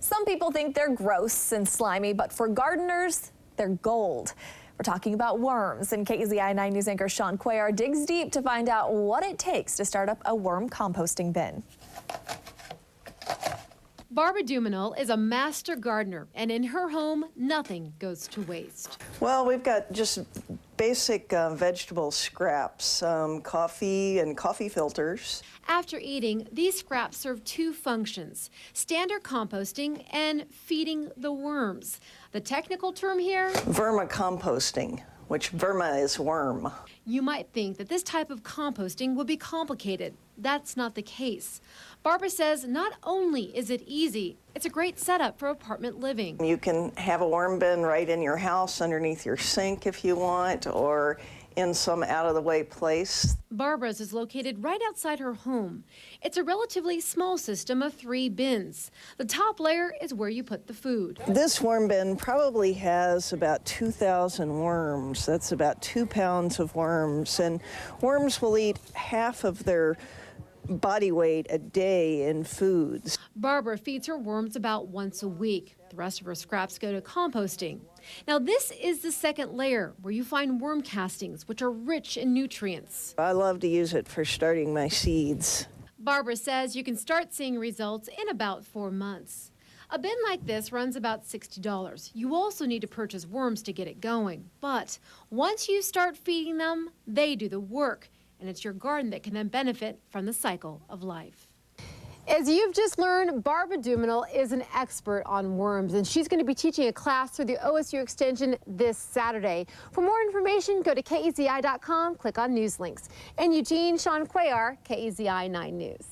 Some people think they're gross and slimy, but for gardeners, they're gold. We're talking about worms, and KEZI 9 News anchor Sean Cuellar digs deep to find out what it takes to start up a worm composting bin. Barbara Duminal is a master gardener, and in her home, nothing goes to waste. Well, we've got just basic vegetable scraps, coffee and coffee filters. After eating, these scraps serve two functions: standard composting and feeding the worms. The technical term here? Vermicomposting, which verma is worm. You might think that this type of composting would be complicated. That's not the case. Barbara says not only is it easy, it's a great setup for apartment living. You can have a worm bin right in your house underneath your sink if you want, or in some out-of-the-way place. Barbara's is located right outside her home. It's a relatively small system of 3 bins. The top layer is where you put the food. This worm bin probably has about 2,000 worms. That's about 2 pounds of worms, and worms will eat half of their body weight a day in foods. Barbara feeds her worms about once a week. The rest of her scraps go to composting. Now this is the second layer where you find worm castings, which are rich in nutrients. I love to use it for starting my seeds. Barbara says you can start seeing results in about 4 months. A bin like this runs about $60. You also need to purchase worms to get it going. But once you start feeding them, they do the work. And it's your garden that can then benefit from the cycle of life. As you've just learned, Barbara Duminal is an expert on worms, and she's going to be teaching a class through the OSU Extension this Saturday. For more information, go to KEZI.com, click on News Links. In Eugene, Sean Cuellar, KEZI 9 News.